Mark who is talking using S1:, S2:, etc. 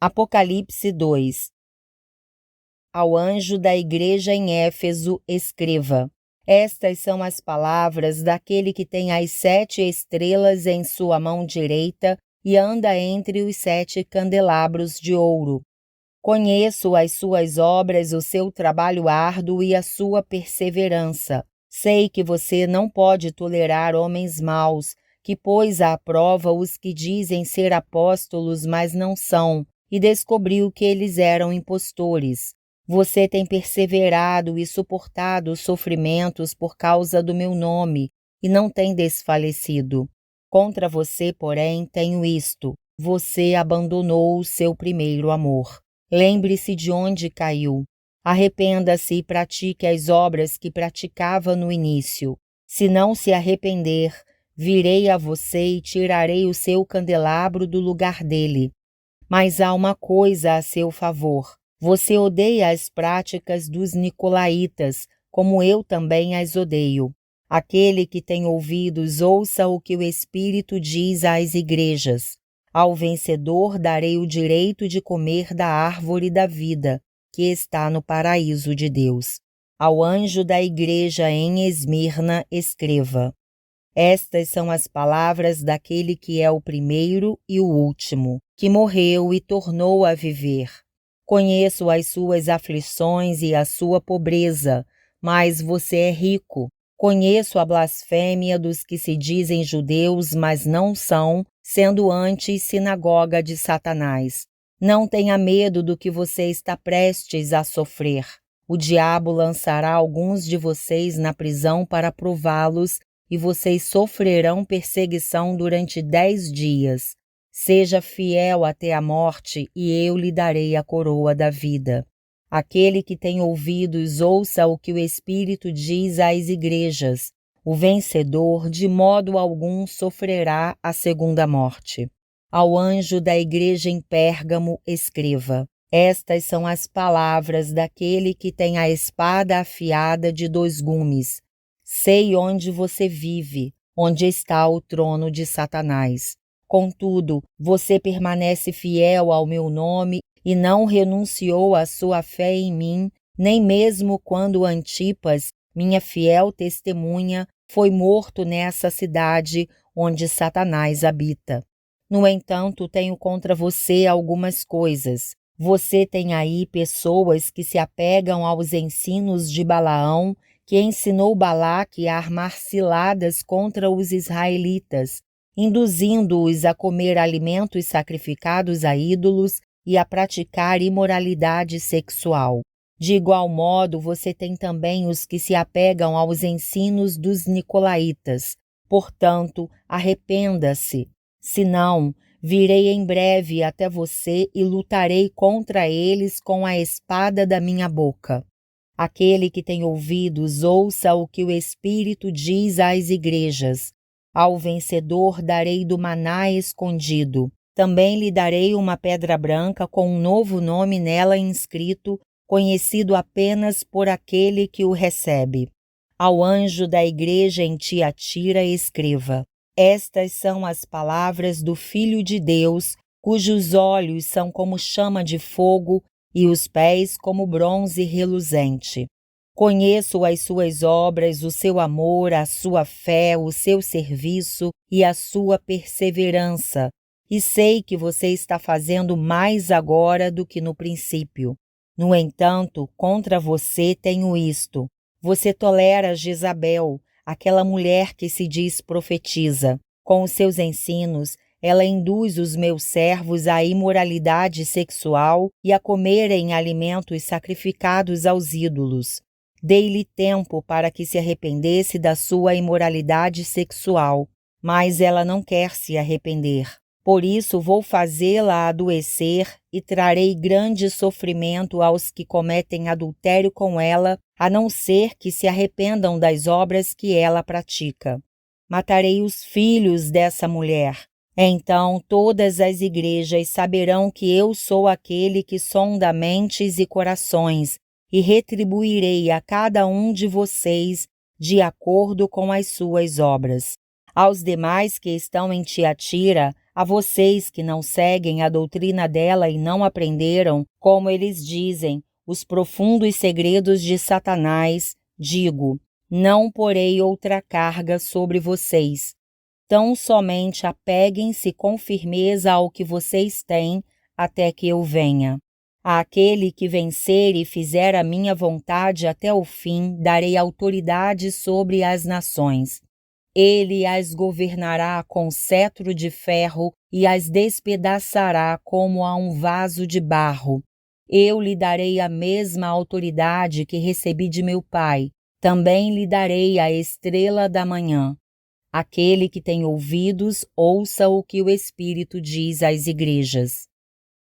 S1: Apocalipse 2. Ao anjo da igreja em Éfeso, escreva: estas são as palavras daquele que tem as 7 estrelas em sua mão direita e anda entre os 7 candelabros de ouro. Conheço as suas obras, o seu trabalho árduo e a sua perseverança. Sei que você não pode tolerar homens maus, que pôs à prova os que dizem ser apóstolos, mas não são, e descobriu que eles eram impostores. Você tem perseverado e suportado os sofrimentos por causa do meu nome, e não tem desfalecido. Contra você, porém, tenho isto: você abandonou o seu primeiro amor. Lembre-se de onde caiu. Arrependa-se e pratique as obras que praticava no início. Se não se arrepender, virei a você e tirarei o seu candelabro do lugar dele. Mas há uma coisa a seu favor. Você odeia as práticas dos nicolaítas, como eu também as odeio. Aquele que tem ouvidos, ouça o que o Espírito diz às igrejas. Ao vencedor darei o direito de comer da árvore da vida, que está no paraíso de Deus. Ao anjo da igreja em Esmirna, escreva: estas são as palavras daquele que é o primeiro e o último, que morreu e tornou a viver. Conheço as suas aflições e a sua pobreza, mas você é rico. Conheço a blasfêmia dos que se dizem judeus, mas não são, sendo antes sinagoga de Satanás. Não tenha medo do que você está prestes a sofrer. O diabo lançará alguns de vocês na prisão para prová-los, e vocês sofrerão perseguição durante 10 dias. Seja fiel até a morte, e eu lhe darei a coroa da vida. Aquele que tem ouvidos, ouça o que o Espírito diz às igrejas. O vencedor, de modo algum, sofrerá a segunda morte. Ao anjo da igreja em Pérgamo, escreva: estas são as palavras daquele que tem a espada afiada de 2 gumes. Sei onde você vive, onde está o trono de Satanás. Contudo, você permanece fiel ao meu nome e não renunciou à sua fé em mim, nem mesmo quando Antipas, minha fiel testemunha, foi morto nessa cidade onde Satanás habita. No entanto, tenho contra você algumas coisas. Você tem aí pessoas que se apegam aos ensinos de Balaão, que ensinou Balaque a armar ciladas contra os israelitas, induzindo-os a comer alimentos sacrificados a ídolos e a praticar imoralidade sexual. De igual modo, você tem também os que se apegam aos ensinos dos nicolaítas. Portanto, arrependa-se. Senão, virei em breve até você e lutarei contra eles com a espada da minha boca. Aquele que tem ouvidos, ouça o que o Espírito diz às igrejas. Ao vencedor darei do maná escondido. Também lhe darei uma pedra branca com um novo nome nela inscrito, conhecido apenas por aquele que o recebe. Ao anjo da igreja em Tiatira escreva: estas são as palavras do Filho de Deus, cujos olhos são como chama de fogo e os pés como bronze reluzente. Conheço as suas obras, o seu amor, a sua fé, o seu serviço e a sua perseverança, e sei que você está fazendo mais agora do que no princípio. No entanto, contra você tenho isto: você tolera Jezabel, aquela mulher que se diz profetiza. Com os seus ensinos, ela induz os meus servos à imoralidade sexual e a comerem alimentos sacrificados aos ídolos. Dei-lhe tempo para que se arrependesse da sua imoralidade sexual, mas ela não quer se arrepender. Por isso vou fazê-la adoecer e trarei grande sofrimento aos que cometem adultério com ela, a não ser que se arrependam das obras que ela pratica. Matarei os filhos dessa mulher. Então todas as igrejas saberão que eu sou aquele que sonda mentes e corações, e retribuirei a cada um de vocês de acordo com as suas obras. Aos demais que estão em Tiatira, a vocês que não seguem a doutrina dela e não aprenderam, como eles dizem, os profundos segredos de Satanás, digo: não porei outra carga sobre vocês. Tão somente apeguem-se com firmeza ao que vocês têm, até que eu venha. Àquele que vencer e fizer a minha vontade até o fim, darei autoridade sobre as nações. Ele as governará com cetro de ferro e as despedaçará como a um vaso de barro. Eu lhe darei a mesma autoridade que recebi de meu Pai. Também lhe darei a estrela da manhã. Aquele que tem ouvidos, ouça o que o Espírito diz às igrejas.